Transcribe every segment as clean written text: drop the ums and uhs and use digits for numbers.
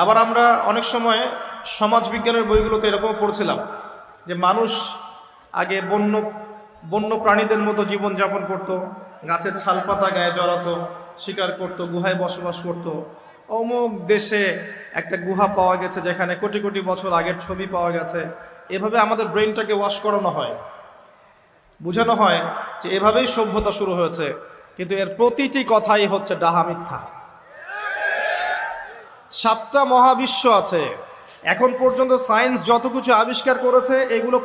আবার আমরা অনেক সময় সমাজ বিজ্ঞানের বইগুলোতে এরকম পড়ছিলাম যে মানুষ আগে বন্য প্রাণীদের মতো জীবনযাপন করত, গাছের ছালপাতা গায়ে জড়াতো, শিকার করত, গুহায় বসবাস করত। অমুক দেশে একটা গুহা পাওয়া গেছে যেখানে কোটি কোটি বছর আগের ছবি পাওয়া গেছে। এভাবে আমাদের ব্রেনটাকে ওয়াশ করানো হয়, বোঝানো হয় যে এভাবেই সভ্যতা শুরু হয়েছে। কিন্তু এর প্রতিটি কথাই হচ্ছে ডাহা, মিথ্যা। 7টা মহাবিশ্ব আছে। এখন পর্যন্ত সায়েন্স যত কিছু আবিষ্কার করেছে এগুলো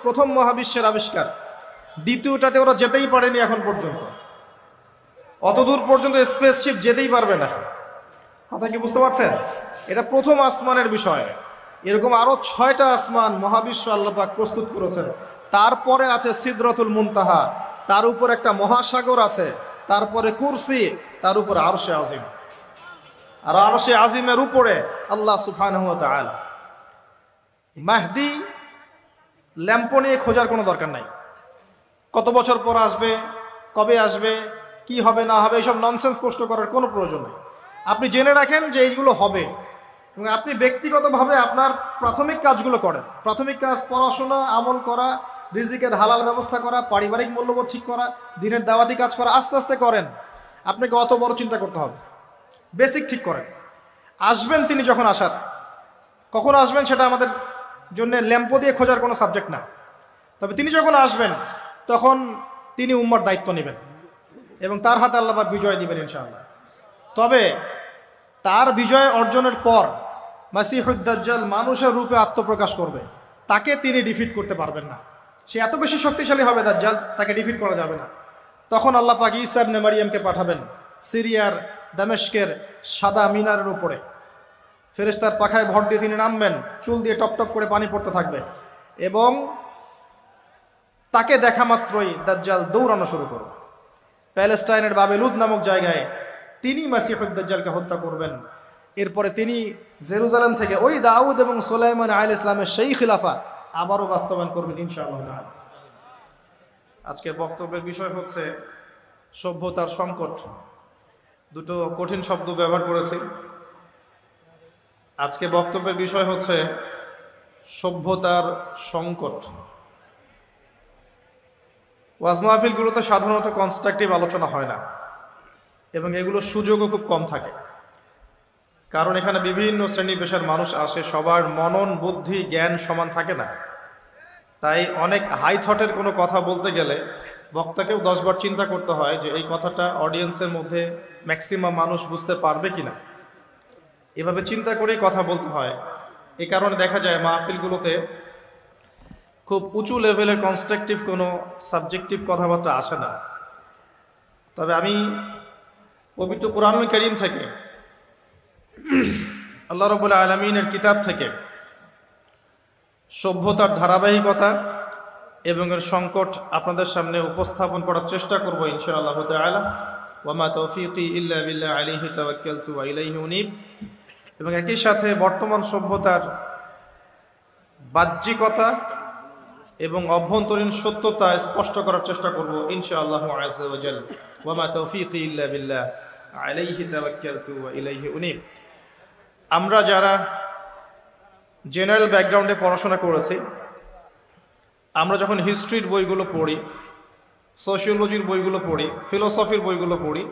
প্রথম মহাবিশ্বের আবিষ্কার। দ্বিতীয়টাতে ওরা যেতেই পারেনি এখন পর্যন্ত। অতদূর পর্যন্ত স্পেসশিপ যেতেই পারবে না। কথা কি বুঝতে পারছেন? এটা প্রথম আসমানের বিষয়। এরকম আরো 6টা আসমান মহাবিশ্ব আল্লাহ পাক প্রস্তুত করেছেন। তারপরে আছে সিদরাতুল মুনতাহা, তার উপর একটা মহাসাগর আছে, তারপরে কুরসি, তার উপর আরশে আজিম। আর আরশে আজিমের উপরে আল্লাহ সুবহানাহু ওয়া তাআলা। মাহদি ল্যাম্পো নিয়ে খোঁজার কোনো দরকার নাই। কত বছর পর আসবে, কবে আসবে, কি হবে না হবে, এইসব ননসেন্স প্রশ্ন করার কোনো প্রয়োজন নেই। আপনি জেনে রাখেন যে এইগুলো হবে এবং আপনি ব্যক্তিগতভাবে আপনার প্রাথমিক কাজগুলো করেন। প্রাথমিক কাজ পড়াশোনা, আমল করা, রিজিকের হালাল ব্যবস্থা করা, পারিবারিক মূল্যবোধ ঠিক করা, দিনের দাওয়াতি কাজ করা আস্তে আস্তে করেন। আপনাকে অত বড় চিন্তা করতে হবে, বেসিক ঠিক করেন। আসবেন তিনি যখন আসার, কখন আসবেন সেটা আমাদের জন্য ল্যাম্পো দিয়ে খোঁজার কোনো সাবজেক্ট না। তবে তিনি যখন আসবেন তখন তিনি উম্মার দায়িত্ব নেবেন এবং তার হাতে আল্লাহ পাক বিজয় দিবেন ইনশাআল্লাহ। তবে তার বিজয় অর্জনের পর মাসিহুদ দাজ্জাল মানুষের রূপে আত্মপ্রকাশ করবে, তাকে তিনি ডিফিট করতে পারবেন না। সে এত বেশি শক্তিশালী হবে দাজ্জাল, তাকে ডিফিট করা যাবে না। তখন আল্লাহ পাক ঈসা ইবনে মারিয়ামকে পাঠাবেন সিরিয়ার দামেস্কের সাদা মিনারের উপরে। ফেরেশতার পাখায় ভর দিয়ে তিনি নামবেন, চুল দিয়ে টপ টপ করে পানি পড়তে থাকবে এবং তাকে দেখা মাত্রই দাজ্জাল দৌড়ানো শুরু করবে। প্যালেস্টাইনের বাবেলুদ নামক জায়গায় তিনি মাসিহুদ দাজ্জালকে হত্যা করবেন। এরপরে তিনি জেরুজালেম থেকে ওই দাউদ এবং সুলাইমান আলাইহিস সালামের সেই খিলাফা আবারও বাস্তবায়ন করবেন ইনশাআল্লাহ তাআলা। আজকের বক্তব্যের বিষয় হচ্ছে সভ্যতার সংকট। দুটো কঠিন শব্দ ব্যবহার করেছি। আজকে বক্তব্যের বিষয় হচ্ছে সভ্যতার সংকট। ওয়াজ মাহফিলগুলোতে সাধারণত কনস্ট্রাকটিভ আলোচনা হয় না এবং এগুলোর সুযোগও খুব কম থাকে, কারণ এখানে বিভিন্ন শ্রেণী পেশার মানুষ আসে, সবার মনন বুদ্ধি জ্ঞান সমান থাকে না। তাই অনেক হাই থটের কোনো কথা বলতে গেলে বক্তাকেও 10 বার চিন্তা করতে হয় যে এই কথাটা অডিয়েন্সের মধ্যে ম্যাক্সিমাম মানুষ বুঝতে পারবে কিনা। এভাবে চিন্তা করেই কথা বলতে হয়। এই কারণে দেখা যায় মাহফিলগুলোতে খুব উঁচু লেভেলের কনস্ট্রাকটিভ কোনো সাবজেক্টিভ কথাবার্তা আসে না। তবে আমি পবিত্র কুরআনুল কারীম থেকে, আল্লাহ রাব্বুল আলামিনের কিতাব থেকে সভ্যতার ধারাবাহিকতা এবং এর সংকট আপনাদের সামনে উপস্থাপন করার চেষ্টা করব ইনশাআল্লাহ তাআলা। ওয়া মা তাওফীকি ইল্লা বিল্লাহ আলাইহি তাওয়াক্কালতু ওয়া ইলাইহি উনীব। এবং একই সাথে বর্তমান সভ্যতার বাহ্যিকতা এবং অভ্যন্তরীণ সত্যতা স্পষ্ট করার চেষ্টা করব ইনশাআল্লাহ আযজা ওয়া জাল। ওয়া মা তাওফীকি ইল্লা বিল্লাহ আলাইহি তাওয়াক্কালতু ওয়া ইলাইহি উনীব। আমরা যারা জেনারেল ব্যাকগ্রাউন্ডে পড়াশোনা করেছি, আমরা যখন হিস্ট্রির বইগুলো পড়ি, সোশিওলজির বইগুলো পড়ি, ফিলোসফির বইগুলো পড়ি,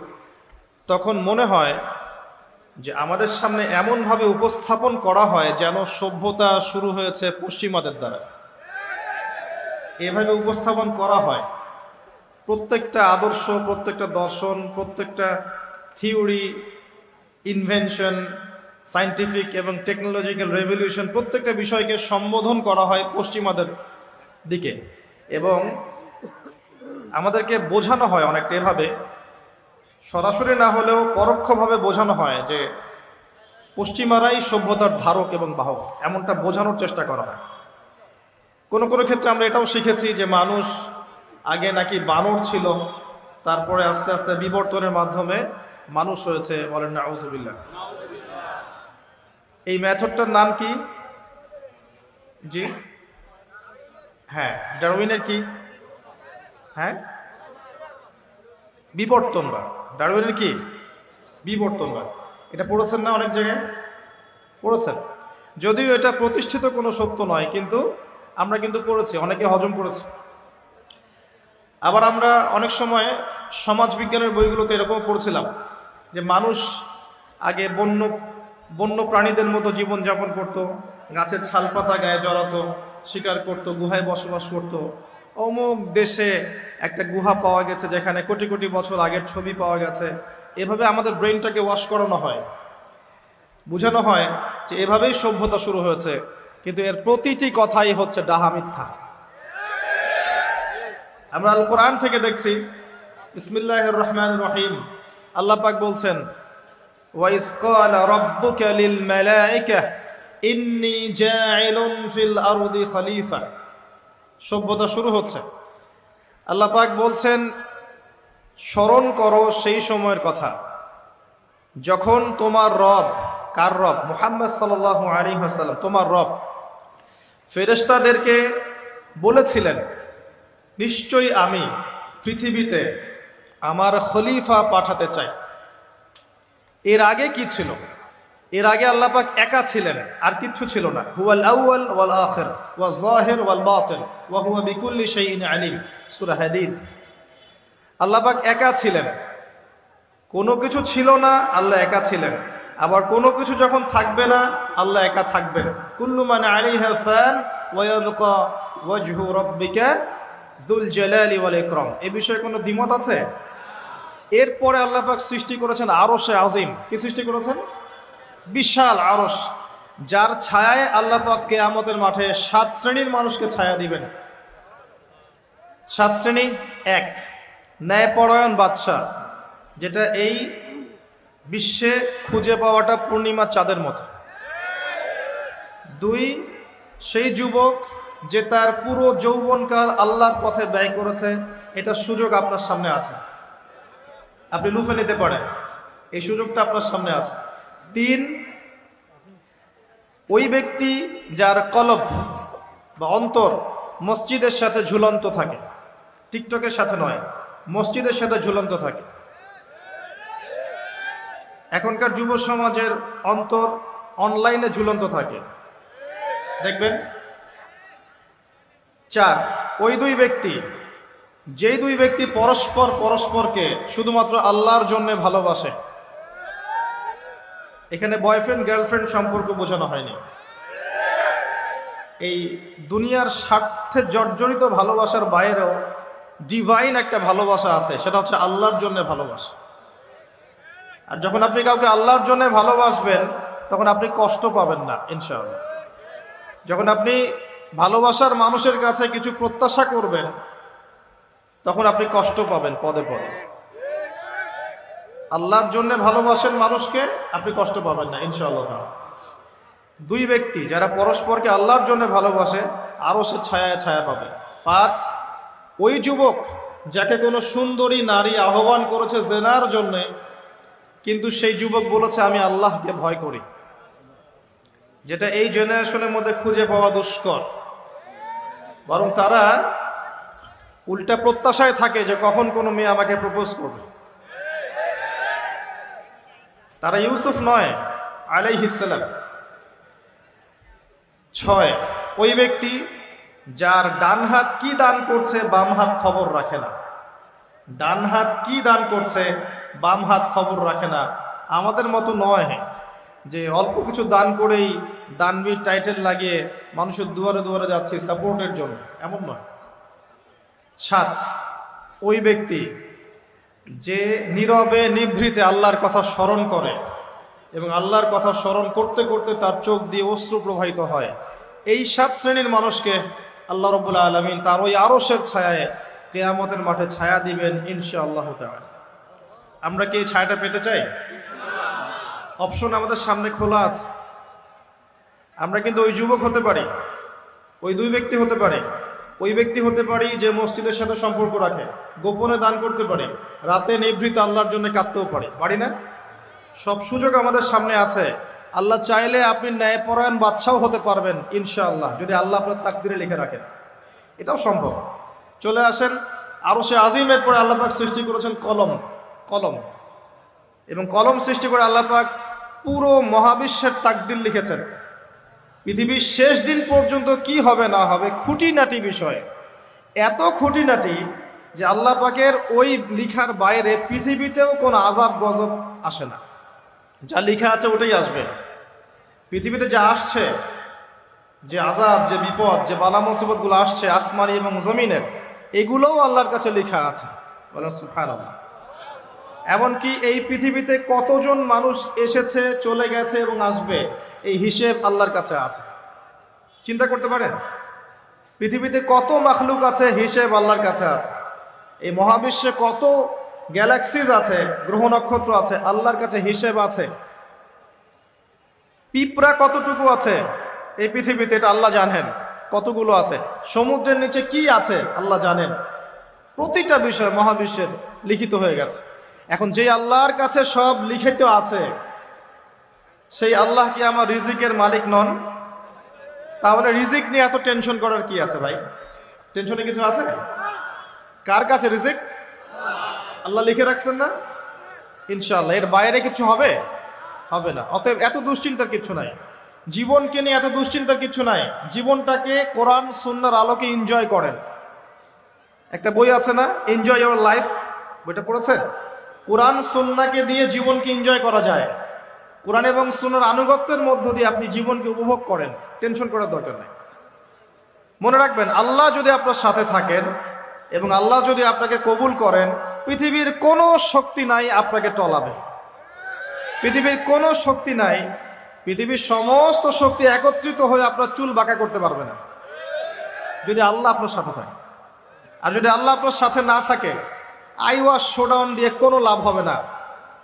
তখন মনে হয় যে আমাদের সামনে এমনভাবে উপস্থাপন করা হয় যেন সভ্যতা শুরু হয়েছে পশ্চিমাদের দ্বারা। এভাবে উপস্থাপন করা হয়। প্রত্যেকটা আদর্শ, প্রত্যেকটা দর্শন, প্রত্যেকটা থিওরি, ইনভেনশন, সায়েন্টিফিক এবং টেকনোলজিক্যাল রেভলিউশন, প্রত্যেকটা বিষয়কে সম্বোধন করা হয় পশ্চিমাদের দিকে এবং আমাদেরকে বোঝানো হয় অনেকটা এভাবে, সরাসরি না হলেও পরোক্ষভাবে বোঝানো হয় যে পশ্চিমারাই সভ্যতার ধারক এবং বাহক, এমনটা বোঝানোর চেষ্টা করা হয়। কোনো কোনো ক্ষেত্রে আমরা এটাও শিখেছি যে মানুষ আগে নাকি বানর ছিল, তারপরে আস্তে আস্তে বিবর্তনের মাধ্যমে মানুষ হয়েছে। বলেন নাউজুবিল্লাহ। এই মেথডটার নাম কি? জি হ্যাঁ, ডারউইনের কি? হ্যাঁ, বিবর্তনবাদ। ডারউইনের কি? বিবর্তনবাদ। এটা পড়েছেন না অনেক জায়গায়? পড়েছেন, যদিও এটা প্রতিষ্ঠিত কোনো সত্য নয়, কিন্তু আমরা কিন্তু পড়েছি, অনেকে হজম করেছি। আবার আমরা অনেক সময় সমাজ বিজ্ঞানের বইগুলোতে এরকম পড়ছিলাম যে মানুষ আগে বন্য প্রাণীদের মতো জীবনযাপন করত, গাছের ছালপাতা গায়ে জড়াতো, শিকার করত, গুহায় বসবাস করত। অমুক দেশে একটা গুহা পাওয়া গেছে যেখানে কোটি কোটি বছর আগের ছবি পাওয়া গেছে। এভাবে আমাদের ব্রেনটাকে ওয়াশ করানো হয়, বোঝানো হয় যে এভাবেই সভ্যতা শুরু হয়েছে, কিন্তু এর প্রতিটি কথাই হচ্ছে ডাহা মিথ্যা। আমরা আল কোরআন থেকে দেখছি, বিসমিল্লাহির রহমানির রহিম, আল্লাহ পাক বলছেন, ওয়াইজ ক্বালা রাব্বুকা লিল মালাইকা ইন্নী জাইলুন ফিল আরদি খলিফা। সভ্যতা শুরু হচ্ছে। আল্লাহ পাক বলছেন, স্মরণ করো সেই সময়ের কথা যখন তোমার রব, কার রব? মুহাম্মদ সাল্লাল্লাহু আলাইহি ওয়াসাল্লাম, তোমার রব ফেরেশতাদেরকে বলেছিলেন, নিশ্চয়ই আমি পৃথিবীতে আমার খলিফা পাঠাতে চাই। এর আগে কি ছিল? এর আগে আল্লাহ পাক একা ছিলেন, আর কিচ্ছু ছিল না। হুয়াল আউয়াল ওয়াল আখির ওয়াজ যাহির ওয়াল বাতিন ওয়া হুয়া বিকুল্লি শাইইন আলিম, সূরা হাদীদ। আল্লাহ পাক একা ছিলেন, কোনো কিছু ছিল না, আল্লাহ একা ছিলেন। আবার কোনো কিছু যখন থাকবে না, আল্লাহ একা থাকবেন। কুল্লু মান আলাইহা ফান ওয়া ইয়াবকা ওয়াজহু রাব্বিকা যুল জালালি ওয়াল ইকরাম। এই বিষয়ে কোনো দ্বিমত আছে? এরপরে আল্লাহ পাক সৃষ্টি করেছেন আরশে আজিম। কি সৃষ্টি করেছেন? বিশাল আরশ, যার ছায়ায় আল্লাহ পাক কিয়ামতের মাঠে 7 শ্রেণীর মানুষকে ছায়া দিবেন। 7 শ্রেণী: 1, ন্যায়পরায়ণ বাদশা, যেটা এই বিশ্বে খুঁজে পাওয়াটা পূর্ণিমা চাঁদের মতো। 2, সেই যুবক যে তার পুরো যৌবনকাল আল্লাহর পথে ব্যয় করেছে, এটা সুযোগ আপনার সামনে আছে, আপনি লুফে নিতে পারেন, এই সুযোগটা আপনার সামনে আছে। 3, ওই ব্যক্তি যার কলব বা অন্তর মসজিদের সাথে ঝুলন্ত থাকে, টিকটকের সাথে নয়, মসজিদের সাথে ঝুলন্ত থাকে। এখনকার যুব সমাজের অন্তর অনলাইনে ঝুলন্ত থাকে, দেখবেন। 4, ওই যেই দুই ব্যক্তি পরস্পরকে শুধুমাত্র আল্লাহর জন্য ভালোবাসে। এখানে বয়ফ্রেন্ড গার্লফ্রেন্ড সম্পর্ক বোঝানো হয়নি, এই দুনিয়ার স্বার্থে জর্জরিত ভালোবাসার বাইরেও ডিভাইন একটা ভালোবাসা আছে, সেটা হচ্ছে আল্লাহর জন্য ভালোবাসা। আর যখন আপনি কাউকে আল্লাহর জন্য ভালোবাসবেন, তখন আপনি কষ্ট পাবেন না ইনশাআল্লাহ। যখন আপনি ভালোবাসার মানুষের কাছে কিছু প্রত্যাশা করবেন, তখন আপনি কষ্ট পাবেন পদে পদে। আল্লাহর জন্য ভালোবাসেন মানুষকে, আপনি কষ্ট পাবেন না ইনশাআল্লাহ। 2 ব্যক্তি যারা পরস্পরকে আল্লাহর জন্য ভালোবাসে, আরো সে ছায়া ছায়া পাবে। 5, ওই যুবক যাকে কোনো সুন্দরী নারী আহ্বান করেছে জেনার জন্য, কিন্তু সেই যুবক বলেছে আমি আল্লাহকে ভয় করি, যেটা এই জেনারেশনের মধ্যে খুঁজে পাওয়া দুষ্কর। বরং তারা উল্টা প্রত্যাশায় থাকে যে কখন কোনো মেয়ে আমাকে প্রপোজ করবে। তারা ইউসুফ নয় আলাইহিস সালাম। 6, ওই ব্যক্তি যার ডান হাত কি দান করছে, বাম হাত খবর রাখে না। ডান হাত কি দান করছে, বাম হাত খবর রাখে না। আমাদের মতো নয় যে অল্প কিছু দান করেই দানবীর টাইটেল লাগিয়ে মানুষের দুয়ারে দুয়ারে যাচ্ছে সাপোর্টের জন্য, এমন নয়। 7, ওই ব্যক্তি যে নীরবে নিভৃতে আল্লাহর কথা স্মরণ করে এবং আল্লাহর কথা স্মরণ করতে করতে তার চোখ দিয়ে অশ্রু প্রবাহিত হয়। এই 7 শ্রেণীর মানুষকে আল্লাহ রাব্বুল আলামিন তার ওই আরশের ছায়ায় কিয়ামতের মাঠে ছায়া দিবেন ইনশাআল্লাহ তাআলা। আমরা কি এই ছায়াটা পেতে চাই? অপশন আমাদের সামনে খোলা আছে। আমরা কিন্তু ওই যুবক হতে পারি, ওই 2 ব্যক্তি হতে পারে, ওই ব্যক্তি হতে পারি যে মসজিদের সাথে সম্পর্ক রাখে, গোপনে দান করতে পারি, রাতে নিভৃত আল্লাহর জন্য কাঁদতেও পারি না? সব সুযোগ আমাদের সামনে আছে। আল্লাহ চাইলে আপনি ন্যায়পরায়ণ বাদশাও হতে পারবেন ইনশাআল্লাহ, যদি আল্লাহ আপনার তাকদিরে লিখে রাখেন, এটাও সম্ভব। চলে আসেন আরশে আজিমের পরে আল্লাহ পাক সৃষ্টি করেছেন কলম, এবং কলম সৃষ্টি করে আল্লাহ পাক পুরো মহাবিশ্বের তাকদির লিখেছেন। পৃথিবীর শেষ দিন পর্যন্ত কি হবে না হবে খুঁটিনাটি বিষয়, এত খুঁটিনাটি যে আল্লাহ পাকের ওই লিখার বাইরে পৃথিবীতেও কোনো আযাব গজব আসে না। যা লিখা আছে ওটাই আসবে। পৃথিবীতে যা আসছে, যে আযাব, যে বিপদ, যে বালা মুসিবতগুলো আসছে আসমানি এবং জমিনের, এগুলোও আল্লাহর কাছে লেখা আছে। বলেন সুবহানাল্লাহ। এমনকি এই পৃথিবীতে কতজন মানুষ এসেছে, চলে গেছে এবং আসবে, এই হিসেব আল্লাহর কাছে আছে। চিন্তা করতে পারেন, পৃথিবীতে কত মাখলুক আছে, হিসেব আল্লাহর কাছে আছে। এই মহাবিশ্বে কত গ্যালাক্সিজ আছে, গ্রহ নক্ষত্র আছে, আল্লাহর কাছে হিসেব আছে। পিঁপড়া কতটুকু আছে এই পৃথিবীতে, এটা আল্লাহ জানেন কতগুলো আছে। সমুদ্রের নিচে কি আছে আল্লাহ জানেন। প্রতিটা বিষয় মহাবিশ্বের লিখিত হয়ে গেছে। এখন যে আল্লাহর কাছে সব লিখিত আছে, সেই আল্লাহ কি আমার রিজিকের মালিক নন? তাহলে রিজিক নিয়ে এত টেনশন করার কি আছে ভাই? টেনশনে কিছু আছে? কার কাছে রিজিক? আল্লাহ লিখে রাখছেন না? ইনশাআল্লাহ এর বাইরে কিছু হবে হবে না। অতএব এত দুশ্চিন্তার কিছু নাই। জীবনকে নিয়ে এত দুশ্চিন্তার কিছু নাই। জীবনটাকে কোরআন সুন্নাহর আলোকে এনজয় করেন। একটা বই আছে না, এনজয় ইওর লাইফ, বইটা পড়েছেন? কোরআন সুন্নাহকে দিয়ে জীবনকে এনজয় করা যায়। কোরআন এবং সুন্নাহর আনুগত্যের মধ্য দিয়ে আপনি জীবনকে উপভোগ করেন। টেনশন করার দরকার নেই। মনে রাখবেন, আল্লাহ যদি আপনার সাথে থাকেন এবং আল্লাহ যদি আপনাকে কবুল করেন, পৃথিবীর কোনো শক্তি নাই আপনাকে টলাবে। পৃথিবীর কোনো শক্তি নাই, পৃথিবীর সমস্ত শক্তি একত্রিত হয়ে আপনার চুল বাঁকা করতে পারবে না, যদি আল্লাহ আপনার সাথে থাকে। আর যদি আল্লাহ আপনার সাথে না থাকে, আইওয়াশ শোডাউন দিয়ে কোনো লাভ হবে না,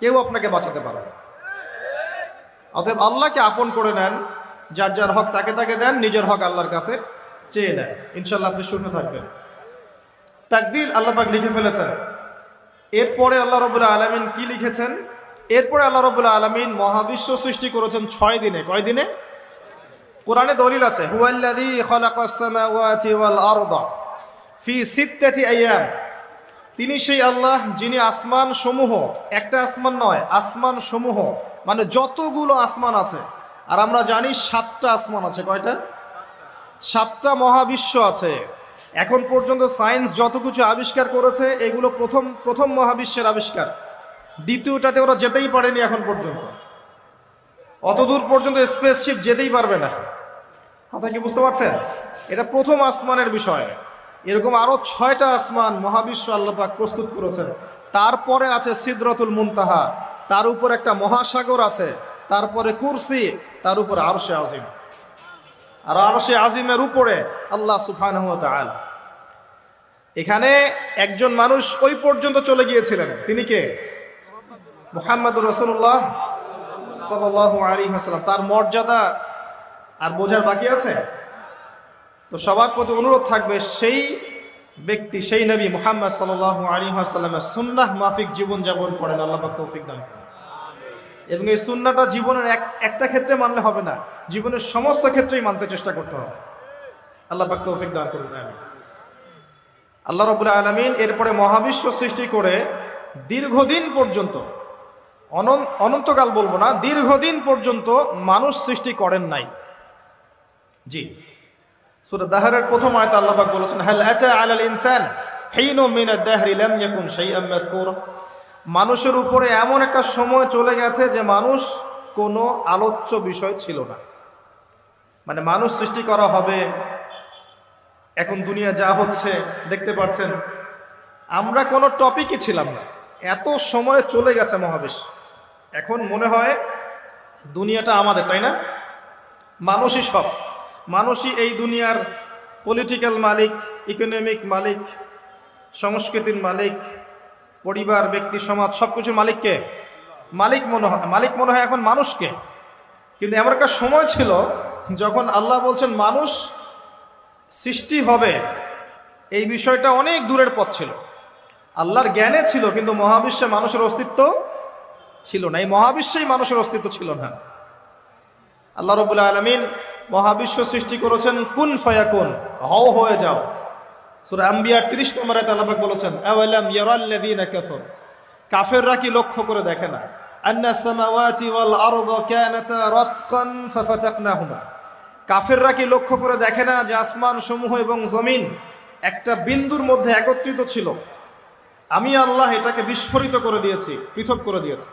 কেউ আপনাকে বাঁচাতে পারবে না। অতএব আল্লাহকে আপন করে নেন, যার যার হক তাকে তাকে দেন, নিজের হক আল্লাহর কাছে চেয়ে নেন। ইনশাল্লাহ আপনি শুনে থাকবেন। তাকদীর আল্লাহ পাক লিখে ফেলেছেন। এরপরে আল্লাহ রাব্বুল আলামিন কি লিখেছেন? এরপরে আল্লাহ রাব্বুল আলামিন মহাবিশ্ব সৃষ্টি করেছেন 6 দিনে। কয় দিনে? কোরআনে দলিল আছে, হুয়াল্লাযী খালাকাস সামাওয়াতি ওয়াল আরদা ফি সিত্তাতি আইয়াম। তিনি সেই আল্লাহ যিনি আসমান সমূহ, একটা আসমান নয়, আসমান সমূহ মানে যতগুলো আসমান আছে। আর আমরা জানি 7টা আসমান আছে। কয়টা? 7টা মহাবিশ্ব আছে। এখন পর্যন্ত সায়েন্স যত কিছু আবিষ্কার করেছে, এগুলো প্রথম মহাবিশ্বের আবিষ্কার। দ্বিতীয়টাতে ওরা যেতেই পারেনি এখন পর্যন্ত। অতদূর পর্যন্ত স্পেসশিপ যেতেই পারবে না। কথা কি বুঝতে পারছেন? এটা প্রথম আসমানের বিষয়। এরকম আরো 6টা আসমান মহাবিশ্ব আল্লাহ পাক প্রস্তুত করেছেন। তারপরে আছে সিদরাতুল মুনতাহা, তার উপর একটা মহাসাগর আছে, তারপরে কুরসি, তার উপর আরশে আজিম। আর আরশে আজিমের উপরে আল্লাহ সুবহানাহু ওয়া তাআলা। এখানে একজন মানুষ ওই পর্যন্ত চলে গিয়েছিলেন। তিনি কে? মুহাম্মদুর রাসূলুল্লাহ সাল্লাল্লাহু আলাইহি ওয়াসাল্লাম। তার মর্যাদা আর বোঝার বাকি আছে? তো সবার প্রতি অনুরোধ থাকবে, সেই ব্যক্তি, সেই নবী মুহাম্মদ সাল্লাল্লাহু আলাইহি ওয়াসাল্লামের সুন্নাহ মাফিক জীবন যাপন করেন। আল্লাহ পাক তৌফিক দান করেন। এবং এই সুন্নাহটা জীবনের একটা ক্ষেত্রে মানলে হবে না, জীবনের সমস্ত ক্ষেত্রেই মানতে চেষ্টা করতে হবে। আল্লাহ পাক তৌফিক দান করুন। আমিন। আল্লাহ রাব্বুল আলামিন এরপরে মহাবিশ্ব সৃষ্টি করে দীর্ঘদিন পর্যন্ত, অনন্তকাল বলবো না, দীর্ঘদিন পর্যন্ত মানুষ সৃষ্টি করেন নাই। জি, সূরা দাহরের প্রথম আয়াতে আল্লাহ পাক বলেছেন, হাল আতা আলাল ইনসান হিনুম মিনাদ দাহরি লাম ইয়াকুন শাইআম মাযকুরা। মানুষের উপরে এমন একটা সময় চলে গেছে যে মানুষ কোনো আলোচ্য বিষয় ছিল না। মানে মানুষ সৃষ্টি করা হবে, এখন দুনিয়া যা হচ্ছে দেখতে পাচ্ছেন, আমরা কোনো টপিকই ছিলাম না। এত সময় চলে গেছে মহাবিশ্ব। এখন মনে হয় দুনিয়াটা আমাদের, তাই না? মানুষই সব, মানুষই এই দুনিয়ার পলিটিক্যাল মালিক, ইকোনমিক মালিক, সংস্কৃতির মালিক, পরিবার, ব্যক্তি, সমাজ, সবকিছুর মালিককে মালিক মনে হয় এখন মানুষকে। কিন্তু এমন একটা সময় ছিল যখন আল্লাহ বলছেন মানুষ সৃষ্টি হবে, এই বিষয়টা অনেক দূরের পথ ছিল। আল্লাহর জ্ঞানে ছিল, কিন্তু মহাবিশ্বে মানুষের অস্তিত্ব ছিল না। এই মহাবিশ্বেই মানুষের অস্তিত্ব ছিল না। আল্লাহ রাব্বুল আলামিন মহাবিশ্ব সৃষ্টি করেছেন কুন ফায়াকুন, হও হয়ে যাও। সূরা আম্বিয়ার 30 নম্বর আয়াতে আল্লাহ পাক বলেছেন, আওয়ালাম ইয়ারাল্লাযীনা কাফারু, কাফেররা কি লক্ষ্য করে দেখে না? আন্না সামাওয়াতি ওয়াল আরদা কানাতা রাতকান ফাফাতাকনাহুমা। কাফেররা কি লক্ষ্য করে দেখে না যে আসমান সমূহ এবং জমিন একটা বিন্দুর মধ্যে একত্রিত ছিল, আমি আল্লাহ এটাকে বিস্ফোরিত করে দিয়েছি, পৃথক করে দিয়েছি।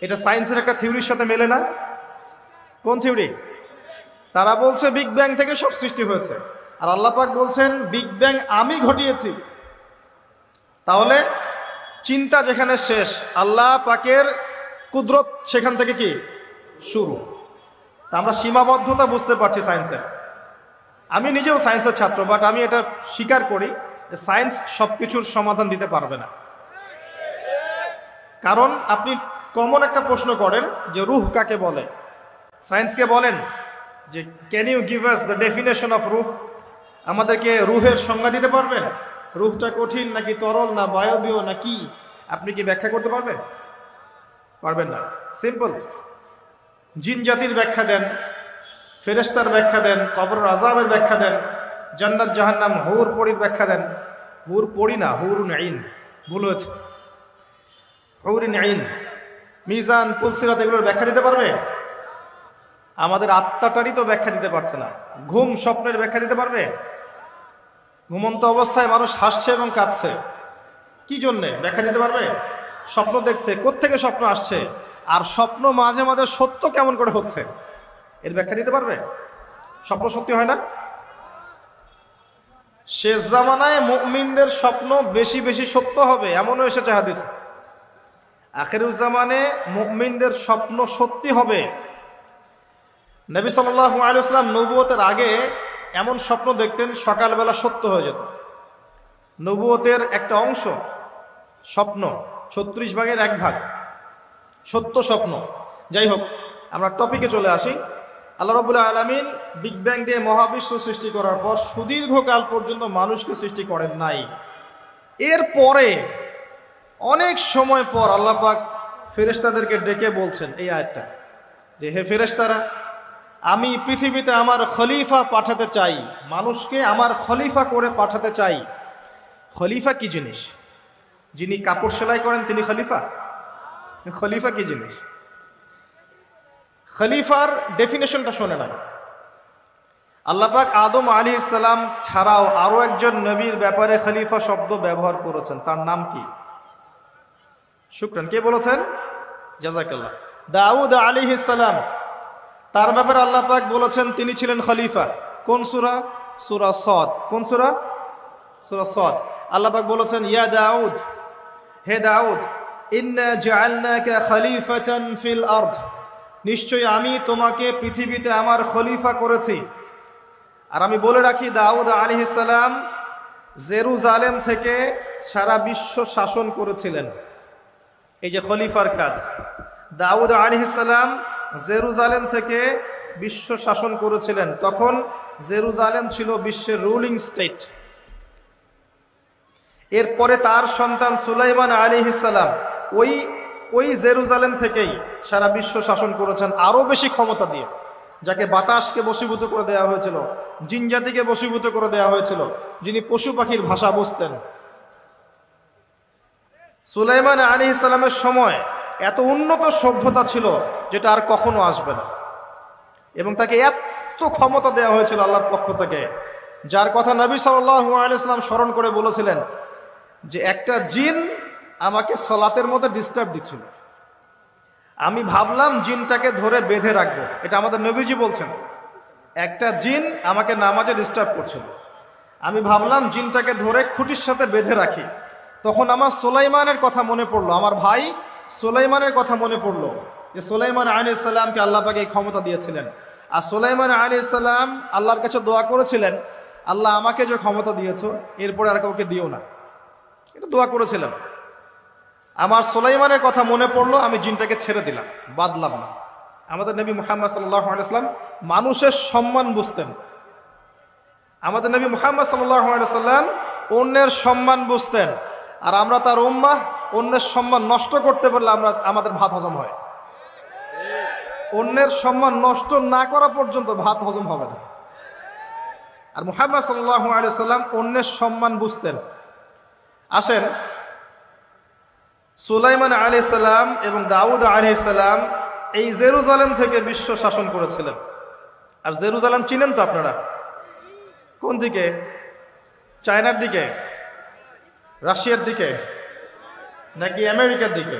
এটা সায়েন্সের একটা থিওরির সাথে মেলে না? কোন থিওরি? তারা বলছে বিগ ব্যাং থেকে সব সৃষ্টি হয়েছে, আর আল্লাহ পাক বলছেন বিগ ব্যাং আমি ঘটিয়েছি। তাহলে চিন্তা যেখানে শেষ, আল্লাহ পাকের কুদরত সেখান থেকে কি শুরু। তা আমরা সীমাবদ্ধতা বুঝতে পারছি সায়েন্সের। আমি নিজেও সায়েন্সের ছাত্র, বাট আমি এটা স্বীকার করি যে সায়েন্স সবকিছুর সমাধান দিতে পারবে না। কারণ আপনি কমন একটা প্রশ্ন করেন যে রূহ কাকে বলে, সায়েন্সকে বলেন যে can you give us the definition of রূহ, আমাদেরকে রূহের সংজ্ঞা দিতে পারবেন? রূহটা কঠিন নাকি তরল না বায়বীয় না কি, আপনি কি ব্যাখ্যা করতে পারবেন? পারবেন না। সিম্পল। জিন জাতির ব্যাখ্যা দেন, ফেরেশতার ব্যাখ্যা দেন, কবরের আযাবের ব্যাখ্যা দেন, জান্নাত জাহান্নাম, হুর পরীর ব্যাখ্যা দেন। হুর পরী না, হুরুন আইন, ভুল হয়েছে, হুরুন আইন। মিজান, পুলসিরাত, এগুলোর ব্যাখ্যা দিতে পারবে? আমাদের আত্মাটারই তো ব্যাখ্যা দিতে পারছে না। ঘুম, স্বপ্নের ব্যাখ্যা দিতে পারবে? ঘুমন্ত অবস্থায় মানুষ হাসছে এবং কাঁদছে, কি জন্যে ব্যাখ্যা দিতে পারবে? স্বপ্ন দেখছে, কোত্থেকে স্বপ্ন আসছে, আর স্বপ্ন মাঝে মাঝে সত্য কেমন করে হচ্ছে, এর ব্যাখ্যা দিতে পারবে? স্বপ্ন সত্যি হয় না? শেষ জামানায় মুমিনদের স্বপ্ন বেশি বেশি সত্য হবে এমনও এসেছে হাদিসে। আখিরুজ্জামানে মুমিনদের স্বপ্ন সত্যি হবে। নবী সাল্লাল্লাহু আলাইহি ওয়াসাল্লাম নবুয়তের আগে এমন স্বপ্ন দেখতেন সকালবেলা সত্য হয়ে যেত। নবুয়তের একটা অংশ স্বপ্ন, 36 ভাগের 1 ভাগ সত্য স্বপ্ন। যাই হোক, আমরা টপিকে চলে আসি। আল্লাহ রাব্বুল আলামিন বিগ ব্যাং দিয়ে মহাবিশ্ব সৃষ্টি করার পর সুদীর্ঘকাল পর্যন্ত মানুষকে সৃষ্টি করেন নাই। এরপরে অনেক সময় পর আল্লাহ পাক ফেরেশতাদেরকে ডেকে বলছেন এই আয়াতটা, যে হে ফেরেশতারা, আমি পৃথিবীতে আমার খলিফা পাঠাতে চাই, মানুষকে আমার খলিফা করে পাঠাতে চাই। খলিফা কি জিনিস? যিনি কাপড় সেলাই করেন তিনি খলিফা? খলিফা কি জিনিস? খলিফার ডেফিনেশনটা শোনে না। আল্লাহ পাক আদম আলাইহিস সালাম ছাড়াও আরো একজন নবীর ব্যাপারে খলিফা শব্দ ব্যবহার করেছেন, তার নাম কি? শুকরান, কে বলেছেন? জাযাকাল্লাহ। দাউদ আলাইহিস সালাম, তার ব্যাপারে আল্লাহ পাক বলেছেন তিনি ছিলেন খলিফা। কোন সূরা? সূরা সাদ। কোন সূরা? সূরা সাদ। আল্লাহ পাক বলেছেন ইয়া দাউদ, হে দাউদ, ইন্না জাআলনাকা খলিফাতান ফিল আরদ, নিশ্চয়ই আমি তোমাকে পৃথিবীতে আমার খলিফা করেছি। আর আমি বলে রাখি, দাউদ আলাইহিস সালাম জেরুজালেম থেকে সারা বিশ্ব শাসন করেছিলেন। এই যে খলিফার কাজ, দাউদ আলাইহিস সালাম জেরুজালেম থেকে বিশ্ব শাসন করেছিলেন। তখন জেরুজালেম ছিল বিশ্বের রুলিং স্টেট। এরপরে তার সন্তান সুলাইমান আলাইহিস সালাম ওই জেরুজালেম থেকেই সারা বিশ্ব শাসন করেছেন, আরো বেশি ক্ষমতা দিয়ে। যাকে বাতাসকে বশীভূত করে দেওয়া হয়েছিল, জিন জাতিকে বশীভূত করে দেওয়া হয়েছিল, যিনি পশু পাখির ভাষা বুঝতেন। সুলাইমান আলাইহিস সালামের সময় এত উন্নত সভ্যতা ছিল যেটা আর কখনো আসবে না, এবং তাকে এত ক্ষমতা দেওয়া হয়েছিল আল্লাহর পক্ষ থেকে, যার কথা নবী সাল্লাল্লাহু আলাইহি ওয়াসাল্লাম স্মরণ করে বলেছিলেন যে একটা জিন আমাকে সালাতের মধ্যে ডিস্টার্ব দিচ্ছিল, আমি ভাবলাম জিনটাকে ধরে বেঁধে রাখবো। এটা আমাদের নবীজি বলছেন, একটা জিন আমাকে নামাজে ডিস্টার্ব করছিল, আমি ভাবলাম জিনটাকে ধরে খুঁটির সাথে বেঁধে রাখি। তখন আমার সুলাইমানের কথা মনে পড়লো, আমার ভাই সুলাইমানের কথা মনে পড়লো যে সুলাইমান আলাইহিস সালামকে আল্লাহ পাক এই ক্ষমতা দিয়েছিলেন। আর সুলাইমান আলাইহিস সালাম আল্লাহর কাছে দোয়া করেছিলেন, আল্লাহ আমাকে যে ক্ষমতা দিয়েছো এরপরে আর কাউকে দিও না, এটা দোয়া করেছিলেন। আমার সুলাইমানের কথা মনে পড়লো, আমি জিনটাকে ছেড়ে দিলাম, বাদলাম না। আমাদের নবী মুহাম্মদ সাল্লাল্লাহু আলাইহি ওয়াসাল্লাম মানুষের সম্মান বুঝতেন। আমাদের নবী মুহাম্মদ সাল্লাল্লাহু আলাইহি ওয়াসাল্লাম অন্যের সম্মান বুঝতেন। আর আমরা তার উম্মাহ, অন্যের সম্মান নষ্ট করতে পারলে আমাদের ভাত হজম হয়। অন্যের সম্মান নষ্ট না করা পর্যন্ত ভাত হজম হবে না। আর মুহাম্মদ সাল্লাল্লাহু আলাইহি ওয়াসাল্লাম অন্যের সম্মান বুঝতেন। আসেন, সুলাইমান আলাইহিস সালাম এবং দাউদ আলাইহিস সালাম এই জেরুজালেম থেকে বিশ্ব শাসন করেছিলেন। আর জেরুজালেম চিনেন তো আপনারা? কোন দিকে? চায়নার দিকে, রাশিয়ার দিকে, নাকি আমেরিকার দিকে?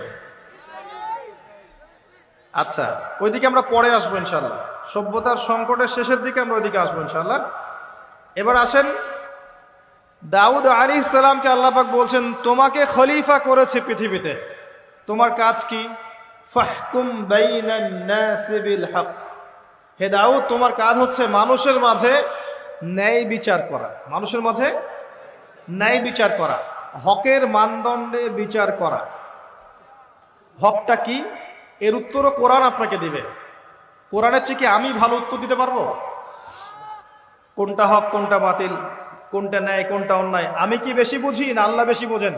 আচ্ছা, ওইদিকে আমরা পরে আসবো ইনশাল্লাহ। সভ্যতার সংকটের শেষের দিকে আমরা ওইদিকে আসবো ইনশাল্লাহ। এবার আসেন, দাউদ আলাইহিস সালামকে আল্লাহ পাক বলছেন, তোমাকে খলিফা করেছে পৃথিবীতে, তোমার কাজ কি? ফাহকুম বাইনান নাসি বিল হক। হে দাউদ, তোমার কাজ হচ্ছে মানুষের মাঝে ন্যায় বিচার করা, মানুষের মাঝে ন্যায় বিচার করা, হকের মানদণ্ডে বিচার করা। হকটা কি? এর উত্তরও কোরআন আপনাকে দিবে। কোরআনের চেয়ে কি আমি ভালো উত্তর দিতে পারবো? কোনটা হক, কোনটা বাতিল, কোনটা ন্যায়, কোনটা অন্যায়, আমি কি বেশি বুঝি না আল্লাহ বেশি বোঝেন?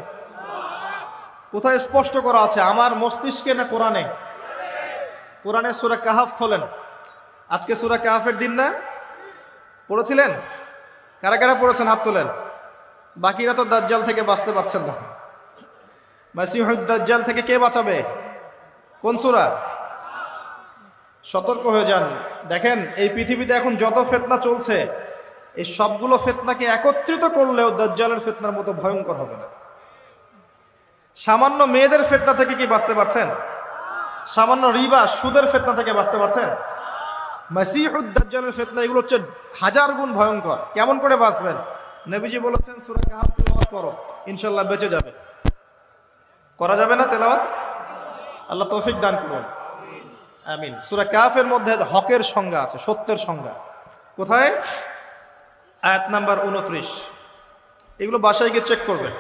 কোথায় স্পষ্ট করা আছে? আমার মস্তিষ্কে না কোরআনে? কোরআনে সূরা কাহাফ খোলেন। আজকে সূরা কাহাফের দিন না? পড়েছিলেন? কারা কারা পড়েছেন হাত তোলেন। বাকিরা তো দাজ্জাল থেকে বাঁচতে পারছেন না। মাসিহুদ দাজ্জাল থেকে কে বাঁচাবে? কোন সূরা? সতর্ক হয়ে যান। দেখেন, এই পৃথিবীতে এখন যত ফিতনা চলছে, এই সবগুলো ফিতনাকে একত্রিত করলেও দাজ্জালের ফিতনার মতো ভয়ঙ্কর হবে না। সামান্য মেয়েদের ফিতনা থেকে কি বাঁচতে পারছেন? সামান্য রিবা, সুদের ফিতনা থেকে বাঁচতে পারছেন? মাসিহুদ দাজ্জালের ফিতনা এগুলো হচ্ছে হাজার গুণ ভয়ঙ্কর। কেমন করে বাঁচবেন? নবীজি বলেছেন, সূরা কাহাফ তেলাওয়াত করো, ইনশাআল্লাহ বেঁচে যাবে। করা যাবে না তেলাওয়াত? আল্লাহ তৌফিক দান করুন, আমিন। সূরা কাহাফের মধ্যে হকের সংজ্ঞা আছে, সত্যের সংজ্ঞা। কোথায়? আয়াত নাম্বার 29। এগুলো বাসায় গিয়ে চেক করবেন।